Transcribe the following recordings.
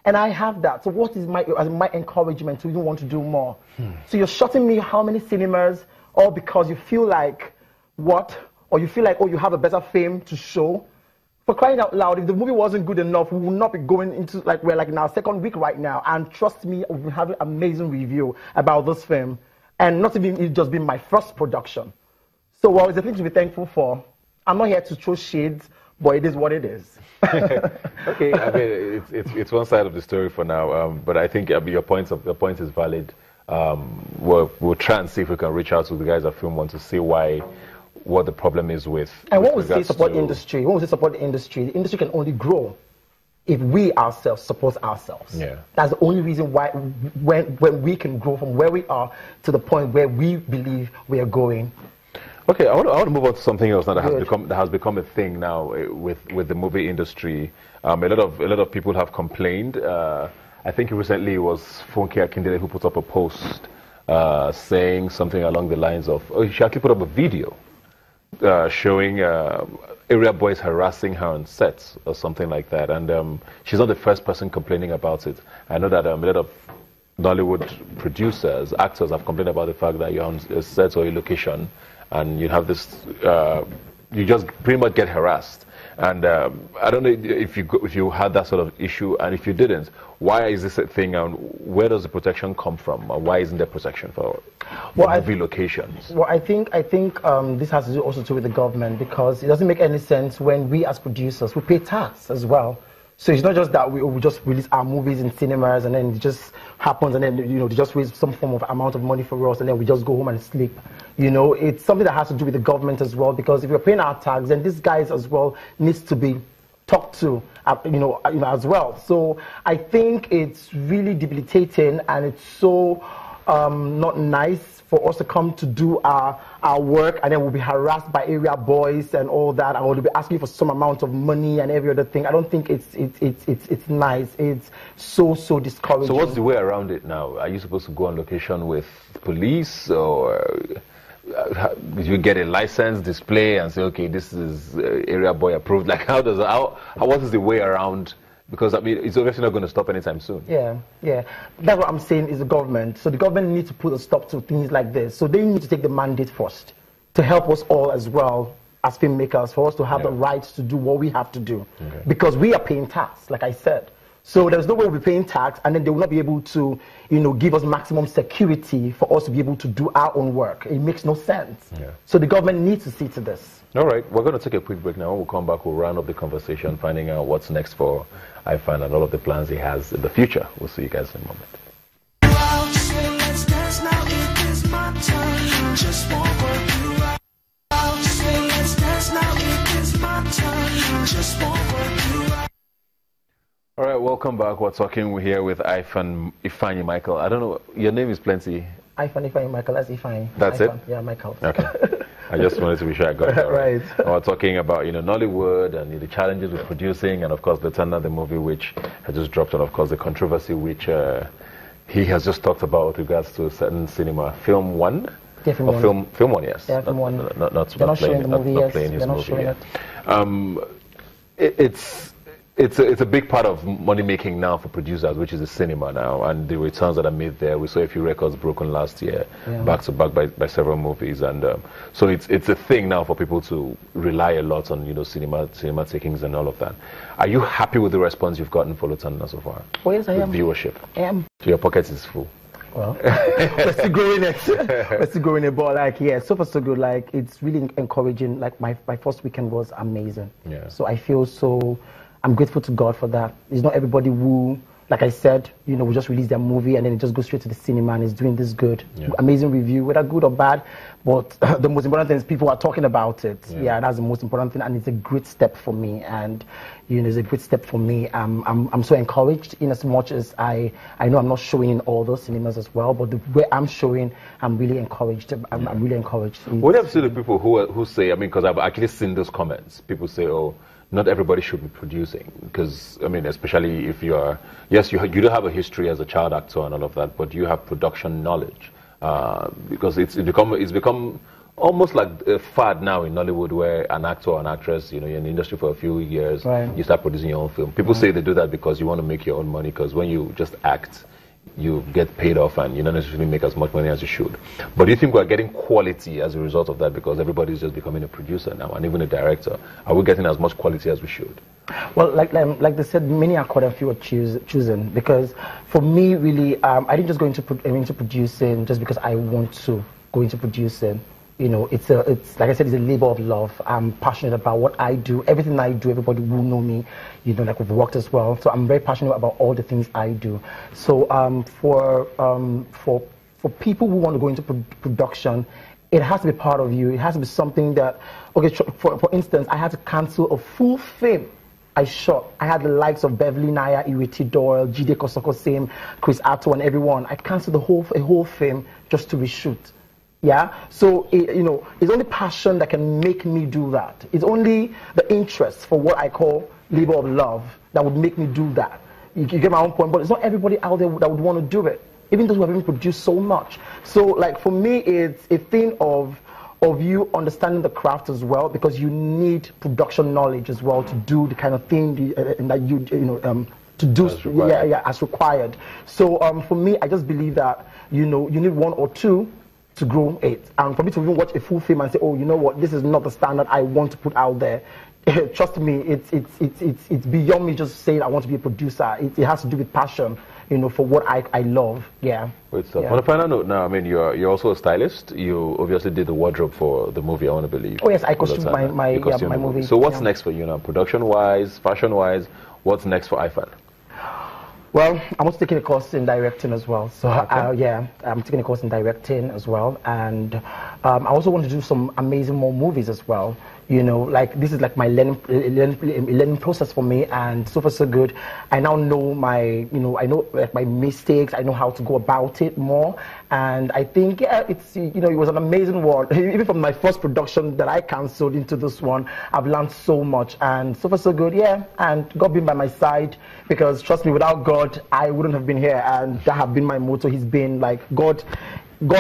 And I have that. So what is my encouragement to even want to do more? So you're shutting me how many cinemas, all because you feel like what? Or you feel like, oh, you have a better fame to show? For crying out loud, if the movie wasn't good enough, we would not be going into, like, we're like in our second week right now. And trust me, we've been having amazing review about this film. And not even it just been my first production. So, well, it's a thing to be thankful for. I'm not here to throw shades, but it is what it is. Okay, I mean, it's one side of the story for now, but I think your point is valid. We'll try and see if we can reach out to the guys at Film One to see what the problem is with. And when we say support the industry, the industry can only grow if we ourselves support ourselves. Yeah. That's the only reason why when we can grow from where we are to the point where we believe we are going. Okay, I want to move on to something else now that has become a thing now with the movie industry. A lot of people have complained. I think recently it was Funke Akindele who put up a post saying something along the lines of, oh, she actually put up a video showing area boys harassing her on sets or something like that. And she's not the first person complaining about it. I know that a lot of Nollywood producers, actors have complained about the fact that you're on a set or a location and you have this, you just pretty much get harassed. And I don't know if you had that sort of issue, and if you didn't, why is this a thing, and where does the protection come from, or why isn't there protection for movie locations? Well, I think this has to do also with the government, because it doesn't make any sense when we as producers, we pay tax as well. So it's not just that we just release our movies in cinemas and then it just happens, and then they just raise some form of amount of money for us and then we just go home and sleep. It's something that has to do with the government as well, because if we're paying our tax, then these guys as well needs to be talked to, as well. So I think it's really debilitating, and it's so not nice for us to come to do our work, and then we'll be harassed by area boys and all that, and we'll be asking for some amount of money and every other thing. I don't think it's nice. It's so discouraging. So what's the way around it now? Are you supposed to go on location with police, or you get a license display and say, okay, this is area boy approved? Like, what is the way around? Because, I mean, it's obviously not going to stop anytime soon. Yeah. That's what I'm saying is the government. So the government needs to put a stop to things like this. So they need to take the mandate first to help us all as well as filmmakers, for us to have the rights to do what we have to do. Okay. Because we are paying tax, like I said. So there's no way we'll be paying tax and then they will not be able to, give us maximum security for us to be able to do our own work. It makes no sense. Yeah. So the government needs to see to this. All right, we're going to take a quick break now. When we come back, we'll round up the conversation, finding out what's next for Ifan and all of the plans he has in the future. We'll see you guys in a moment. All right, welcome back. We're talking here with Ifeanyi Michael. I don't know, your name is plenty. Ifeanyi Michael, that's Ifeanyi. That's Ifan. it? Yeah, Michael. Okay. I just wanted to be sure I got that right. Right. We're talking about, Nollywood and the challenges with producing, and of course, the movie which has just dropped, and of course, the controversy which he has just talked about with regards to a certain cinema, Film One. Yeah, Film One. Film One, yes. Yeah, Film One. Not playing his movie. It's a big part of money making now for producers, which is the cinema now, and the returns that are made there. We saw a few records broken last year, back to back by several movies, and so it's a thing now for people to rely a lot on cinema takings and all of that. Are you happy with the response you've gotten for Lutanna so far? Well, yes, I am. Viewership. I am. So your pocket is full. Well, we're still growing it. We're still growing it, but so far so good. It's really encouraging. My first weekend was amazing. Yeah. So I feel I'm grateful to God for that. It's not everybody who, like I said, will just release their movie and then it just goes straight to the cinema and is doing this good. Yeah. Amazing review, whether good or bad. But the most important thing is people are talking about it. Yeah, that's the most important thing, and it's a great step for me. And it's a great step for me. I'm so encouraged, in as much as I know I'm not showing in all those cinemas as well. But the way I'm showing, I'm really encouraged. I'm really encouraged. What do you have to say to people who say? Because I've actually seen those comments. People say, "Oh, not everybody should be producing," because especially if you are, yes, you don't have a history as a child actor and all of that, but you have production knowledge, because it's become almost like a fad now in Nollywood, where an actor or an actress, you're in the industry for a few years, you start producing your own film. People say they do that because you want to make your own money, because when you just act, you get paid off and you don't necessarily make as much money as you should. But do you think we're getting quality as a result of that, because everybody's just becoming a producer now and even a director? Are we getting as much quality as we should? Well, like they said, many are caught and few are chosen. Because for me, really, I didn't just go into producing just because I want to go into producing. It's like I said, it's a labor of love. I'm passionate about what I do. Everything I do, everybody will know me. Like we've worked as well. So I'm very passionate about all the things I do. So for people who want to go into production, it has to be part of you. It has to be something that, okay, for instance, I had to cancel a full film I shot. I had the likes of Beverly Naya, Iriti Doyle, Jide Kosoko Same, Chris Atto, and everyone. I canceled a whole film just to reshoot. Yeah, so it's only passion that can make me do that. It's only the interest for what I call labor of love that would make me do that. You get my own point, but it's not everybody out there that would want to do it, even those who have even produced so much. So, like for me, it's a thing of you understanding the craft as well, because you need production knowledge as well to do the kind of thing that you to do as required. So for me, I just believe that you need one or two to grow it, and for me to even watch a full film and say, oh, you know what, this is not the standard I want to put out there. Trust me, it's beyond me just saying I want to be a producer. It has to do with passion, for what I love. Yeah. Great stuff. On a final note now, I mean, you're also a stylist. You obviously did the wardrobe for the movie, I want to believe. Oh yes, I costumed my movie. So what's next for you now, production-wise, fashion-wise? What's next for IFAN? Well, I'm also taking a course in directing as well. So yeah, I'm taking a course in directing as well, and I also want to do some amazing more movies as well. Like this is like my learning process for me, and so far so good. I now know I know like my mistakes. I know how to go about it more, and I think it's it was an amazing one. Even from my first production that I cancelled into this one, I've learned so much, and so far so good. Yeah, and God being by my side, because trust me, without God, I wouldn't have been here, and that have been my motto. He's been like God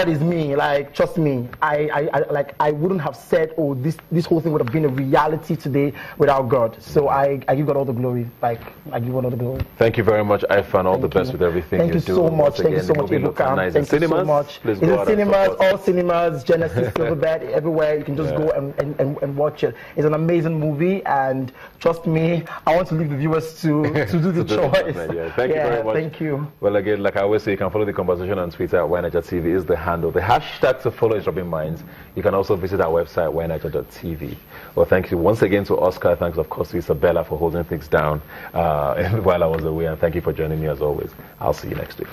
is me, like, trust me, I wouldn't have said, oh, this whole thing would have been a reality today without God. So I give God all the glory, I give God all the glory. Thank you very much, IFAN. All the best with everything you do. Thank you so much. Thank you so much, Ibuka. Thank you so much. It's in cinemas, all cinemas, Genesis, Silverbird, everywhere. You can just go and watch it. It's an amazing movie, and trust me, I want to leave the viewers to do the choice. Thank you very much. Thank you. Well, again, like I always say, you can follow the conversation on Twitter at YNiger.tv is the handle. The hashtag to follow is Rubbin Minds. You can also visit our website, YNiger.tv. Well, thank you once again to Oscar. Thanks, of course, to Isabella for holding things down while I was away. And thank you for joining me as always. I'll see you next week.